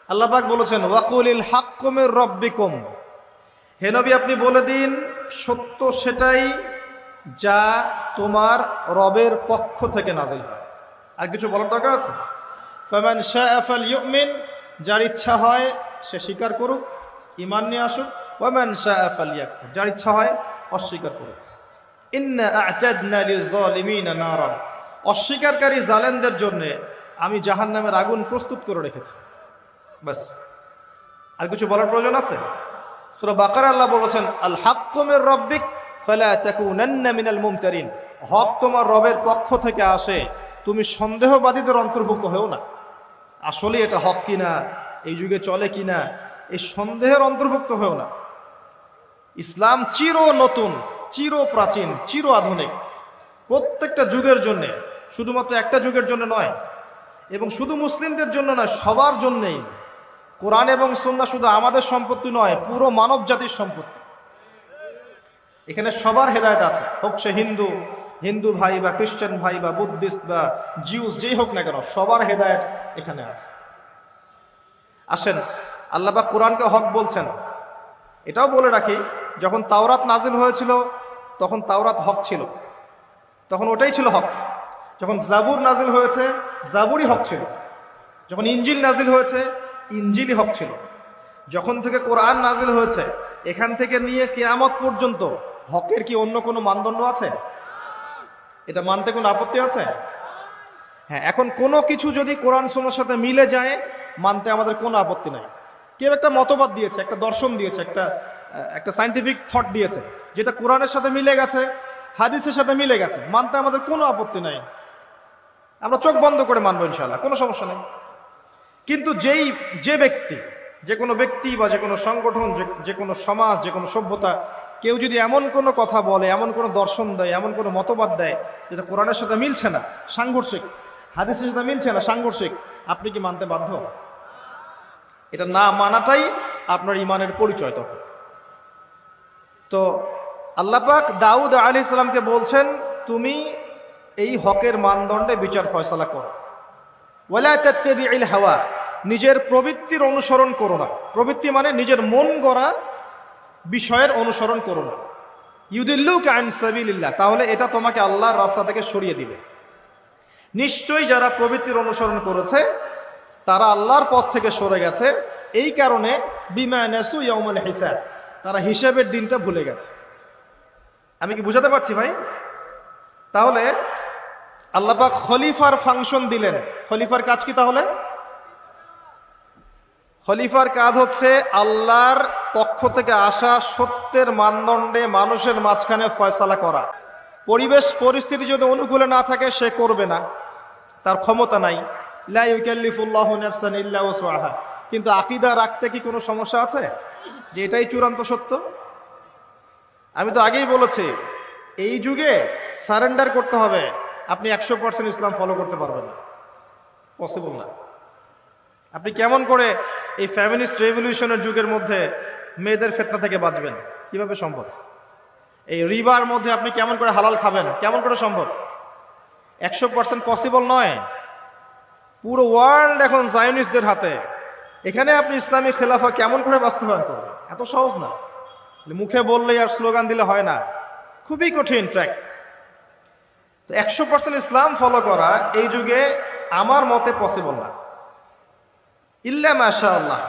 আল্লাহ পাক বলেছেন, ওয়াকুলিল হাক্কু মির রাব্বিকুম। হে নবী, আপনি বলে দিন, সত্য সেটাই যা তোমার রবের পক্ষ থেকে নাজিল হয়। আর কিছু বলার দরকার আছে? ফামান শাআ ফালইউমিন, যার ইচ্ছা হয় সে স্বীকার করুক, ঈমান নিয়ে আসুক। ওয়ামান শাআ ফালইয়াকফুর, যার ইচ্ছা হয় অস্বীকার করুক। ইন্না আ'তাদনা লিয-যালিমিনা নারান, অস্বীকারী জালেমদের জন্য আমি জাহান্নামের আগুন প্রস্তুত করে রেখেছি। বাস, আর কিছু বলার প্রয়োজন আছে? সূরা বাকারা আল্লাহ বলেছেন, আল হাক্কু মির রাব্বিক ফালা তাকুনান্না মিনাল মুমতারিন। হক তোমার রবের পক্ষ থেকে আসে, তুমি সন্দেহবাদীদের অন্তর্ভুক্ত হও না। আসলে এটা হক কিনা, এই যুগে চলে কিনা, এই সন্দেহের অন্তর্ভুক্ত হও না। ইসলাম চির নতুন, চির প্রাচীন, চির আধুনিক, প্রত্যেকটা যুগের জন্য, শুধুমাত্র একটা যুগের জন্য নয়, এবং শুধু মুসলিমদের জন্য নয়, সবার জন্যেই। কোরআন এবং সুন্নাহ শুধু আমাদের সম্পত্তি নয়, পুরো মানব জাতির সম্পত্তি। এখানে সবার হেদায়েত আছে, হোক সে হিন্দু হিন্দু ভাই বা খ্রিস্টান ভাই বা বুদ্ধিস্ট বা জিউস, যেই হোক না কেন, সবার হেদায়েত এখানে আছে। আসেন, আল্লাহ পাক কোরআনকে হক বলছেন। এটাও বলে রাখি, যখন তাওরাত নাজিল হয়েছিল তখন তাওরাত হক ছিল, তখন ওটাই ছিল হক। যখন জাবুর নাজিল হয়েছে, জাবুরই হক ছিল। যখন ইনজিল নাজিল হয়েছে, ইনজিলই হক ছিল। যখন থেকে কোরআন নাজিল হয়েছে, এখান থেকে নিয়ে কিয়ামত পর্যন্ত হকের কি অন্য কোনো মানদণ্ড আছে? এটা মানতে কোনো আপত্তি আছে? হ্যাঁ, এখন কোনো কিছু যদি কোরআন সুন্নাহর সাথে মিলে যায়, মানতে আমাদের কোনো আপত্তি নাই। কেউ একটা মতবাদ দিয়েছে, একটা দর্শন দিয়েছে, একটা সায়েন্টিফিক থট দিয়েছে, যেটা কোরআনের সাথে মিলে গেছে, হাদিসের সাথে মিলে গেছে, মানতে আমাদের কোনো আপত্তি নাই। আমরা চোখ বন্ধ করে মানবো ইনশাআল্লাহ, কোনো সমস্যা নেই। কিন্তু যে কোনো ব্যক্তি বা যে কোনো সংগঠন, যে কোনো সমাজ, যে কোনো সভ্যতা, কেউ যদি এমন কোনো কথা বলে, এমন কোনো দর্শন দেয়, এমন কোনো মতবাদ দেয় যেটা কোরআনের সাথে মিলছে না, সাংঘর্ষিক, হাদিসের সাথে মিলছে না, সাংঘর্ষিক, আপনি কি মানতে বাধ্য? এটা না মানাটাই আপনার ঈমানের পরিচয়। তখন তো আল্লাহ পাক দাউদ আলাইহিস সালামকে বলছেন, তুমি এই হকের মানদণ্ডে বিচার ফয়সালা করো। ওয়ালা তাত্তাবিউল হাওয়া, নিজের প্রবৃত্তির অনুসরণ করো না। প্রবৃত্তি মানে নিজের মন গড়া বিষয়ের অনুসরণ করো না। ইউদিল্লুকা আন সাবিলিল্লাহ, তাহলে এটা তোমাকে আল্লাহর রাস্তা থেকে সরিয়ে দিবে। নিশ্চয়ই যারা প্রবৃত্তির অনুসরণ করেছে তারা আল্লাহর পথ থেকে সরে গেছে। এই কারণে বিমা নাসু ইয়াউমাল হিসাব, তারা হিসাবের দিনটা ভুলে গেছে। আমি কি বুঝাতে পারছি ভাই? তাহলে আল্লাহ পাক খলিফার ফাংশন দিলেন। খলিফার কাজ কি তাহলে? খলিফার কাজ হচ্ছে আল্লাহর পক্ষ থেকে আসা সত্যের মানদণ্ডে মানুষের মাঝখানে ফয়সালা করা। পরিবেশ পরিস্থিতি যদি অনুকূলে না থাকে সে করবে না, তার ক্ষমতা নাই। লা ইউকাল্লিফুল্লাহু নাফসান ইল্লা ওয়াসআহা। কিন্তু আকীদা রাখতে কি কোনো সমস্যা আছে যে এটাই চূড়ান্ত সত্য? আমি তো আগেই বলেছি, এই যুগে সারেন্ডার করতে হবে। আপনি 100% ইসলাম ফলো করতে পারবেন না, পসিবল না। আপনি কেমন করে এই ফ্যামিনিস্ট রেভলিউশনের যুগের মধ্যে মেয়েদের ফিতনা থেকে বাঁচবেন? কিভাবে সম্ভব? এই রিবার মধ্যে আপনি কেমন করে হালাল খাবেন? কেমন করে সম্ভব? 100% পসিবল নয়। পুরো ওয়ার্ল্ড এখন জায়নিস্টদের হাতে। এখানে আপনি ইসলামী খেলাফা কেমন করে বাস্তবায়ন করবেন? এত সহজ না। মুখে বললেই আর স্লোগান দিলে হয় না, খুবই কঠিন ট্র্যাক। তো 100% ইসলাম ফলো করা এই যুগে আমার মতে পসিবল না, ইল্লা মাশাআল্লাহ।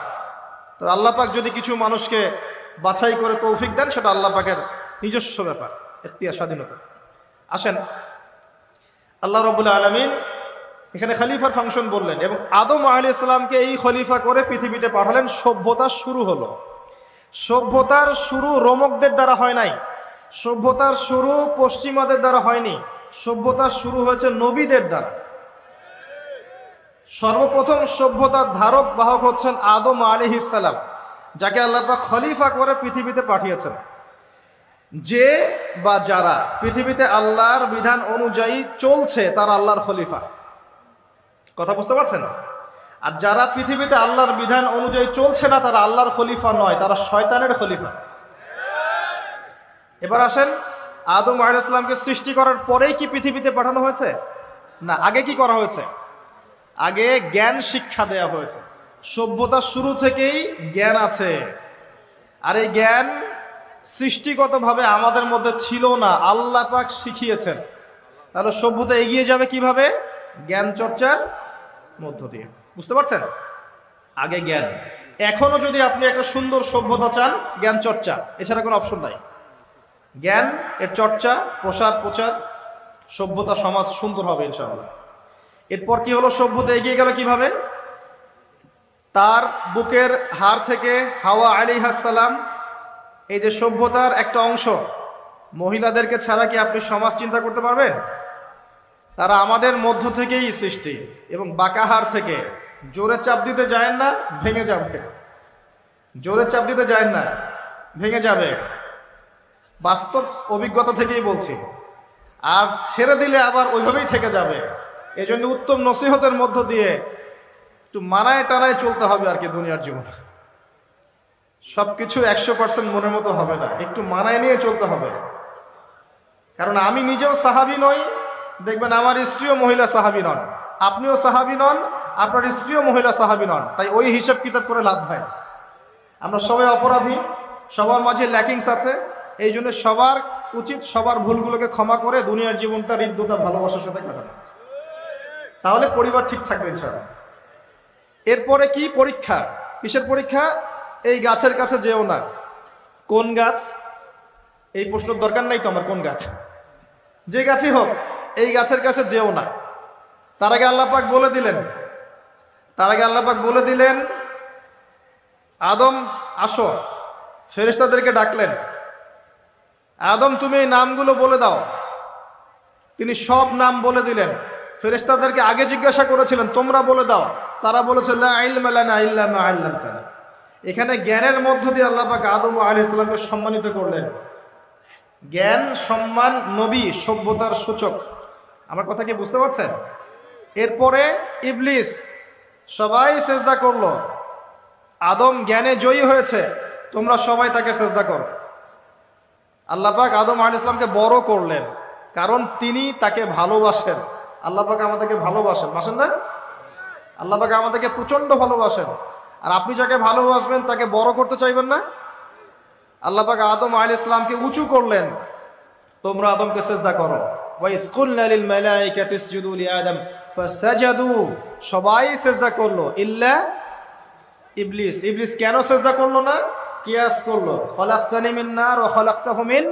তো আল্লাহ পাক যদি কিছু মানুষকে বাছাই করে তৌফিক দেন, সেটা আল্লাহ পাকের নিজস্ব ব্যাপার, ইখতিয়ার, স্বাধীনতা। আসেন, আল্লাহ রাব্বুল আলামিন এখানে খলিফার ফাংশন বললেন এবং আদম আলাইহিস সালামকে এই খলিফা করে পৃথিবীতে পাঠালেন। সভ্যতার শুরু হলো। সভ্যতার শুরু রোমকদের দ্বারা হয় নাই, সভ্যতার শুরু পশ্চিমাদের দ্বারা হয়নি, সভ্যতার শুরু হয়েছে নবীদের দ্বারা। সর্বপ্রথম সভ্যতার ধারক বাহক হচ্ছেন আদম আলাইহিস সালাম, যাকে আল্লাহ পাক খলিফা করে পৃথিবীতে পাঠিয়েছেন। যে বা যারা পৃথিবীতে আল্লাহর বিধান অনুযায়ী চলছে তারা আল্লাহর খলিফা। কথা বুঝতে পারছেন? আর যারা পৃথিবীতে আল্লাহর বিধান অনুযায়ী চলছে না তারা আল্লাহর খলিফা নয়, তারা শয়তানের খলিফা। এবার আসেন, আদম আলাইহিস সালামকে সৃষ্টি করার পরেই কি পৃথিবীতে পাঠানো হয়েছে? না, আগে কি করা হয়েছে? আগে জ্ঞান শিক্ষা দেয়া হয়েছে। সভ্যতার শুরু থেকেই জ্ঞান আছে, আর এই জ্ঞান সৃষ্টিগতভাবে আমাদের মধ্যে ছিল না, আল্লাহ পাক শিখিয়েছেন। তাহলে সভ্যতা এগিয়ে যাবে কিভাবে? জ্ঞান চর্চার মধ্য দিয়ে। বুঝতে পারছেন? আগে জ্ঞান। এখনো যদি আপনি একটা সুন্দর সভ্যতা চান, জ্ঞান চর্চা, এছাড়া কোনো অপশন নাই। জ্ঞান এর চর্চা, প্রসার প্রচার, সভ্যতা সমাজ সুন্দর হবে ইনশাআল্লাহ। এরপর কি হলো? সভ্যতা এগিয়ে গেল কিভাবে? তার বুকের হাড় থেকে হাওয়া আলাইহিস সালাম, এই যে সভ্যতার একটা অংশ, মহিলাদেরকে ছাড়া কি আপনি সমাজ চিন্তা করতে পারবেন? তারা আমাদের মধ্য থেকেই সৃষ্টি এবং বাঁকা হাড় থেকে। জোরে চাপ দিতে যায় না, ভেঙে যাবে। জোরে চাপ দিতে যায় না, ভেঙে যাবে। বাস্তব অভিজ্ঞতা থেকেই বলছি। আর ছেড়ে দিলে আবার ওইভাবেই থেকে যাবে। এই জন্য উত্তম নসিহতের মধ্য দিয়ে একটু মানায় টানায় চলতে হবে আর কি দুনিয়ার জীবন। সবকিছু 100% মনের মতো হবে না, একটু মানায় নিয়ে চলতে হবে। কারণ আমি নিজেও সাহাবী নই, দেখবেন আমার স্ত্রীও মহিলা সাহাবী নন, আপনিও সাহাবী নন, আপনার স্ত্রীও মহিলা সাহাবী নন। তাই ওই হিসাব কিতাব করে লাভ হয় না। আমরা সবাই অপরাধী, সবার মাঝে ল্যাকিংস আছে। এই জন্য সবার উচিত সবার ভুলগুলোকে ক্ষমা করে দুনিয়ার জীবনটা হৃদ্যতা ভালোবাসার সাথে কাটানো। তাহলে পরিবার ঠিক থাকবে ইনশাআল্লাহ। এরপরে কি? পরীক্ষা। কিসের পরীক্ষা? এই গাছের কাছে যেও না। কোন গাছ? এই প্রশ্নের দরকার নাই তো আমার, কোন গাছ? যে গাছই হোক, এই গাছের কাছে যেও না। তার আগে আল্লাহ পাক বলে দিলেন আদম আসো। ফেরেশতাদেরকে ডাকলেন, আদম তুমি এই নামগুলো বলে দাও। তিনি সব নাম বলে দিলেন। ফেরেশতাদেরকে আগে জিজ্ঞাসা করেছিলেন তোমরা বলে দাও, তারা বলেছে লা ইলমা লানা ইল্লা মা আল্লামতানা। এখানে জ্ঞানের মধ্য দিয়ে আল্লাহ পাক আদম আলাইহিস সালামকে সম্মানিত করলেন। জ্ঞান, সম্মান, নবী, সভ্যতার সূচক। আমার কথা কি বুঝতে পারছেন? এরপরে ইবলিস, সবাই সেজদা করলো। আদম জ্ঞানে জয়ী হয়েছে, তোমরা সবাই তাকে সেজদা করো। আল্লাহ পাক আদম আলাইহিস সালামকে বড় করলেন, কারণ তিনি তাকে ভালোবাসেন। আল্লাহ পাক আমাদেরকে ভালোবাসেন, বাসেন না? আল্লাহ পাক আমাদেরকে প্রচন্ড ভালোবাসেন। আর আপনি যাকে ভালোবাসবেন তাকে বড় করতে চাইবেন না? আল্লাহ পাক আদম আলাইহিস সালামকে উঁচু করলেন, তোমরা আদমকে সিজদা করো। ওয়া ইয কুলনা লিল মালাইকাতি ইসজুদু লি আদম ফাসাজাদু, সবাই সিজদা করলো ইল্লা ইবলিস। ইবলিস কেন সিজদা করলো না? কিয়াস করলো, খলাকতানি মিন নার ওয়া খলাকতাহু মিন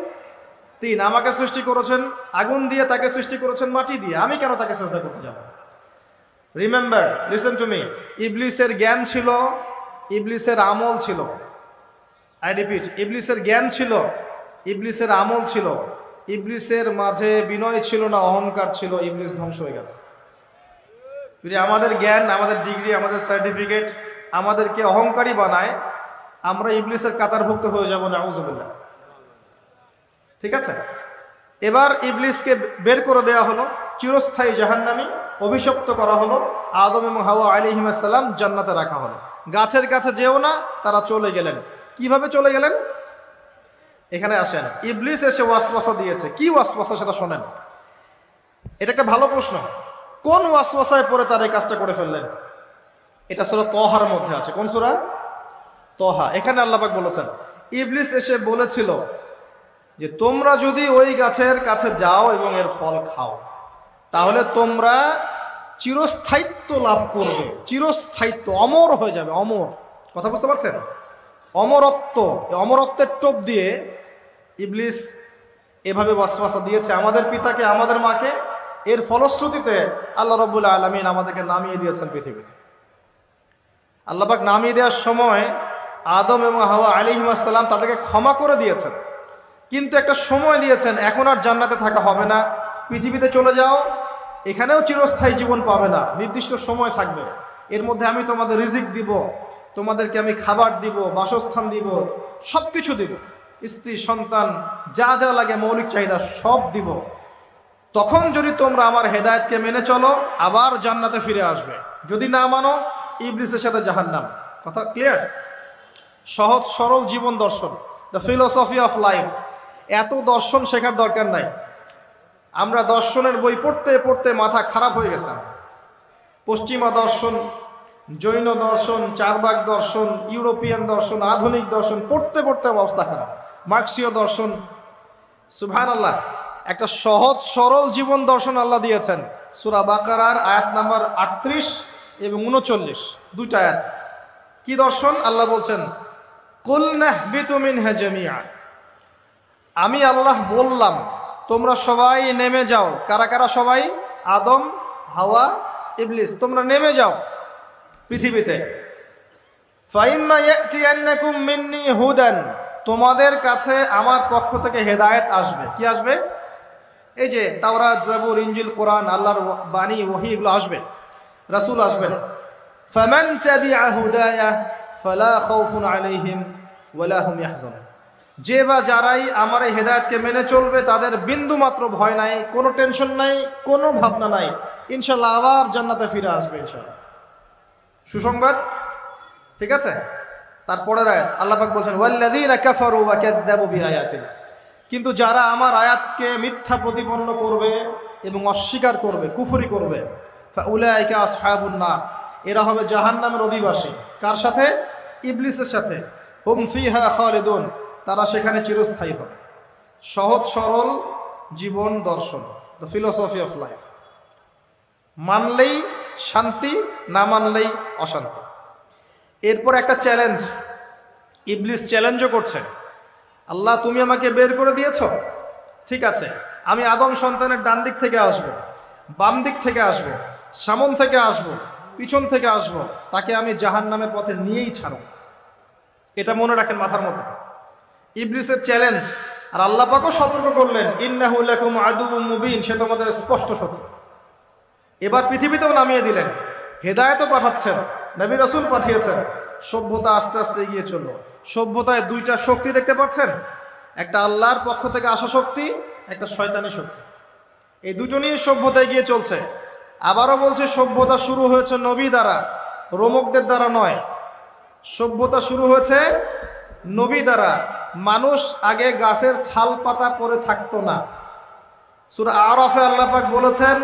তিন। আমাকে সৃষ্টি করেছেন আগুন দিয়ে, তাকে সৃষ্টি করেছেন মাটি দিয়ে, আমি কেন তাকে সিজদা করতে যাব? Remember, listen to me. ইবলিসের জ্ঞান ছিল ইবলিসের আমল ছিল, আই রিপিট, ইবলিসের জ্ঞান ছিল, ইবলিসের আমল ছিল, ইবলিসের মাঝে বিনয় ছিল না, অহংকার ছিল, ইবলিস ধ্বংস হয়ে গেছে। যদি আমাদের জ্ঞান, আমাদের ডিগ্রি, আমাদের সার্টিফিকেট আমাদেরকে অহংকারী বানায়, আমরা ইবলিসের কাতারভুক্ত হয়ে যাব, নাউযুবিল্লাহ। ঠিক আছে, এবার ইবলিসকে বের করে দেওয়া হলো, চিরস্থায়ী জাহান্নামী অভিশপ্ত করা হলো। আদম এবং হাওয়া আলাইহিস সালাম জান্নাতে রাখা হলো। গাছের কাছে যেও না, তারা চলে গেলেন। কিভাবে চলে গেলেন? এখানে আসেন, ইবলিস এসে ওয়াসওয়াসা দিয়েছে। কি ওয়াসওয়াসা সেটা শোনেন। এটা একটা ভালো প্রশ্ন। কোন ওয়াসওয়াসায় পড়ে তার এই কাজটা করে ফেললেন? এটা সূরা তহার মধ্যে আছে। কোন সূরা? তহা। এখানে আল্লাহ পাক বলেছেন, ইবলিস এসে বলেছিল যে তোমরা যদি ওই গাছের কাছে যাও এবং এর ফল খাও, তাহলে তোমরা চিরস্থায়িত্ব লাভ করবে। চিরস্থায়িত্ব, অমর হয়ে যাবে, অমর। কথা বুঝতে পারছেন? অমরত্ব। অমরত্বের টোপ দিয়ে ইবলিস এভাবে ওয়াসওয়াসা দিয়েছে আমাদের পিতাকে, আমাদের মাকে। এর ফলশ্রুতিতে আল্লাহ রাব্বুল আলামিন আমাদেরকে নামিয়ে দিয়েছেন পৃথিবীতে। আল্লাহ পাক নামিয়ে দেওয়ার সময় আদম এবং হাওয়া আলাইহিস সালাম তাদেরকে ক্ষমা করে দিয়েছেন, কিন্তু একটা সময় দিয়েছেন, এখন আর জান্নাতে থাকা হবে না, পৃথিবীতে চলে যাও, এখানেও চিরস্থায়ী জীবন পাবে না, নির্দিষ্ট সময় থাকবে। এর মধ্যে আমি তোমাদের রিজিক দিব, তোমাদেরকে আমি খাবার দিব, বাসস্থান দিব, সব কিছু দিব, স্ত্রী সন্তান যা যা লাগে মৌলিক চাহিদা সব দিব। তখন যদি তোমরা আমার হেদায়েতকে মেনে চলো, আবার জান্নাতে ফিরে আসবে। যদি না মানো, ইবলিসের সাথে জাহান্নাম। কথা ক্লিয়ার? সহজ সরল জীবন দর্শন, দ্য ফিলোসফি অফ লাইফ। এত দর্শন শেখার দরকার নাই। আমরা দর্শনের বই পড়তে পড়তে মাথা খারাপ হয়ে গেছে। পশ্চিমা দর্শন, জৈন দর্শন, চারবাক দর্শন, ইউরোপিয়ান দর্শন, আধুনিক দর্শন পড়তে পড়তে অবস্থা খারাপ। মার্ক্সীয় দর্শন। সুবহানাল্লাহ, একটা সহজ সরল জীবন দর্শন আল্লাহ দিয়েছেন। সূরা বাকারার আয়াত নাম্বার 38 এবং 39, দুইটা আয়াত। কি দর্শন? আল্লাহ বলছেন, কুল নাহবিতু মিনহা জামিআ। আমি আল্লাহ বললাম তোমরা সবাই নেমে যাও। কারা কারা সবাই? আদম, হাওয়া, ইবলিস। তোমরা নেমে যাও পৃথিবীতে। ফাইম্মা ইয়াতিয়ান্নাকুম মিন্নি হুদান। তোমাদের কাছে আমার পক্ষ থেকে হেদায়েত আসবে। কি আসবে? এই যে তাওরাত, জাবুর, ইনজিল, কোরআন, আল্লাহর বাণী, ওহী, এগুলো আসবে। রাসূল আসবেন। ফামান তাবিআ হুদায়া ফালা খাউফুন আলাইহিম ওয়ালা হুম ইয়াহজানুন। যে বা যারাই আমার এই হেদায়েতকে মেনে চলবে, তাদের বিন্দু মাত্র ভয় নাই, কোনো টেনশন নাই, কোনো ভাবনা নাই। ইনশাআল্লাহ আবার জান্নাতে ফিরে আসবে ইনশাআল্লাহ। সুসংবাদ। ঠিক আছে? তারপরের আয়াত আল্লাহ পাক বলছেন, ওয়াল্লাযীনা কাফারু ওয়া কাযযাবু বিআয়াতিনা। কিন্তু যারা আমার আয়াতকে মিথ্যা প্রতিপন্ন করবে এবং অস্বীকার করবে, কুফরি করবে, ফাউলাইকা আসহাবুন নার। এরা হবে জাহান্নামের অধিবাসী। কার সাথে? ইবলিসের সাথে। হুম ফিহা খালিদুন। তারা সেখানে চিরস্থায়ী হবে। সহজ সরল জীবন দর্শন, দ্য ফিলোসফি অফ লাইফ। মানলেই শান্তি, না মানলেই অশান্তি। এরপর একটা চ্যালেঞ্জ, ইবলিস চ্যালেঞ্জও করছে। আল্লাহ তুমি আমাকে বের করে দিয়েছ, ঠিক আছে, আমি আদম সন্তানের ডান দিক থেকে আসব, বাম দিক থেকে আসব, সামন থেকে আসব, পিছন থেকে আসব, তাকে আমি জাহান্নামের পথে নিয়েই ছাড়ব। এটা মনে রাখেন মাথার মধ্যে। ইবলিসের চ্যালেঞ্জ। আর আল্লাহ পাকও সতর্ক করলেন, ইন্নাহু লাকুম আদুউম মুবিন। সে তোমাদের স্পষ্ট শত্রু। এবার পৃথিবীতেও নামিয়ে দিলেন, হেদায়েতও পাঠাচ্ছেন, নবী রাসূল পাঠিয়েছেন। সভ্যতা আস্তে আস্তে এগিয়ে চলল। সভ্যতায় দুইটা শক্তি দেখতে পাচ্ছেন, একটা আল্লাহর পক্ষ থেকে আসা শক্তি, একটা শয়তানি শক্তি। এই দুটো নিয়ে সভ্যতা এগিয়ে চলছে। আবারও বলছে, সভ্যতা শুরু হয়েছে নবী দ্বারা, রোমকদের দ্বারা নয়। সভ্যতা শুরু হয়েছে নবী দ্বারা। মানুষ আগে গাছের ছাল পাতা পরে থাকতো না। সূরা আরাফে আল্লাহ পাক বলেছেন,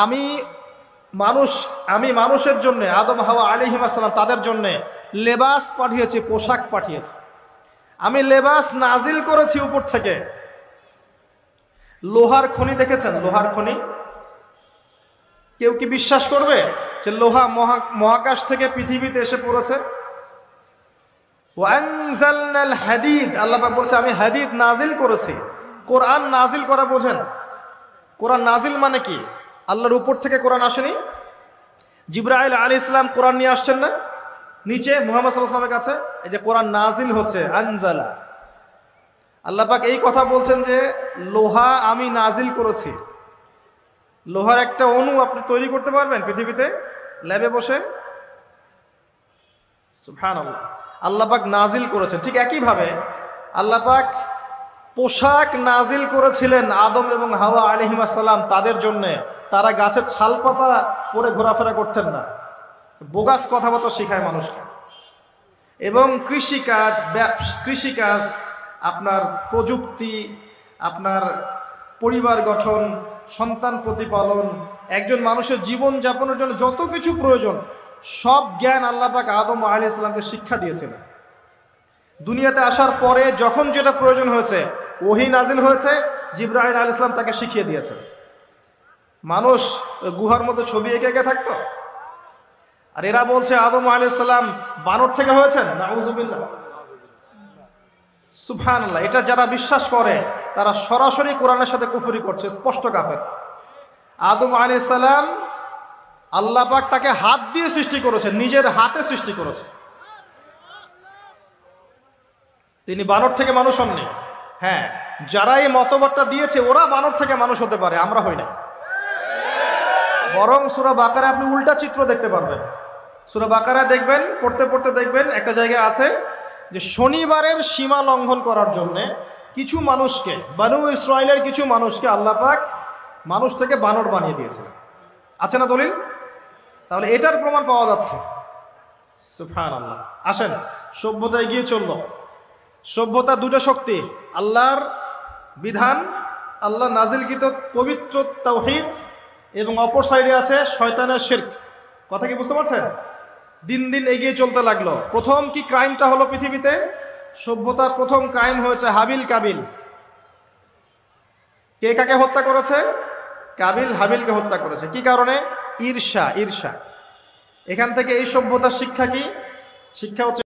আমি মানুষের জন্য, আদম হাওয়া আলাইহিস সালাম তাদের জন্য লেবাস পাঠিয়েছি, পোশাক পাঠিয়েছি। আমি লেবাস নাজিল করেছি উপর থেকে। লোহার খনি দেখেছেন? লোহার খনি। কেউ কি বিশ্বাস করবে যে লোহা মহাকাশ থেকে পৃথিবীতে এসে পড়েছে? ওয়ানজালনাল হাদিদ। আল্লাহ পাক বলছে, আমি হাদিদ নাজিল করেছি। কোরআন নাজিল করা বোঝেন? কোরআন নাজিল মানে কি? আল্লাহর উপর থেকে কোরআন আসেনি? জিবরাইল আলাইহিস সালাম কোরআন নিয়ে আসছেন না? নিচে মুহাম্মদ সাল্লাল্লাহু আলাইহি ওয়াসাল্লামের কাছে এই যে কোরআন নাজিল হচ্ছে, আনজালা, আল্লাহ পাক এই কথা বলছেন যে লোহা আমি নাজিল করেছি। লোহার একটা অণু আপনি তৈরি করতে পারবেন পৃথিবীতে ল্যাবে বসে? সুবহানাল্লাহ। আল্লাহ পাক নাজিল করেছেন। ঠিক একইভাবে আল্লাহ পাক পোশাক নাজিল করেছিলেন আদম এবং হাওয়া আলাইহিস সালাম তাদের জন্য। তারা গাছের ছালপাতা পরে ঘোরাফেরা করতেন না। বোগাস কথাবার্তা শেখায় মানুষকে। এবং কৃষিকাজ, আপনার প্রযুক্তি, আপনার পরিবার গঠন, সন্তান প্রতিপালন, একজন মানুষের জীবন যাপনের জন্য যত কিছু প্রয়োজন সব জ্ঞান আল্লাহ পাক আদম আলাইহিস সালামকে শিক্ষা দিয়েছিলেন। দুনিয়াতে আসার পরে যখন যেটা প্রয়োজন হয়েছে ওহী নাজিল হয়েছে, জিবরাইল আলাইহিস সালাম তাকে শিখিয়ে দিয়েছেন। মানুষ গুহার মধ্যে ছবি এঁকে এঁকে থাকতো, আর এরা বলছে আদম আলাইহিস সালাম বানর থেকে হয়েছেন। নাউযুবিল্লাহ, সুবহানাল্লাহ। এটা যারা বিশ্বাস করে তারা সরাসরি কোরআনের সাথে কুফরি করছে, স্পষ্ট কাফের। আদম আলাইহিস সালাম আল্লাহ পাক তাকে হাত দিয়ে সৃষ্টি করেছেন, নিজের হাতে সৃষ্টি করেছেন। তিনি বানর থেকে মানুষ হননি। হ্যাঁ, যারা এই মতবাদটা দিয়েছে ওরা বানর থেকে মানুষ হতে পারে, আমরা হই না। বরং সূরা বাকারায় আপনি উল্টা চিত্র দেখতে পারবেন। সূরা বাকারায় দেখবেন, পড়তে পড়তে দেখবেন একটা জায়গায় আছে যে শনিবারের সীমা লঙ্ঘন করার জন্য কিছু মানুষকে, বনু ইসরাইলের কিছু মানুষকে আল্লাহ পাক মানুষ থেকে বানর বানিয়ে দিয়েছিলেন। আছে না দলিল? তাহলে এটার প্রমাণ পাওয়া যাচ্ছে। সুবহানাল্লাহ। আসেন সভ্যতা এগিয়ে চলল। সভ্যতা দুটো শক্তি, আল্লাহর বিধান, আল্লাহ নাজিলকৃত পবিত্র তাওহীদ, এবং অপর সাইডে আছে শয়তানের শিরক। কথা কি বুঝতে পারছেন? দিন দিন এগিয়ে চলতে লাগলো। প্রথম কি ক্রাইমটা হলো পৃথিবীতে? সভ্যতার প্রথম ক্রাইম হয়েছে হাবিল কাবিল। কে কাকে হত্যা করেছে? কাবিল হাবিলকে হত্যা করেছে। কি কারণে? ঈর্ষা। এখান থেকে এই সভ্যতার শিক্ষা কি? শিক্ষা হচ্ছে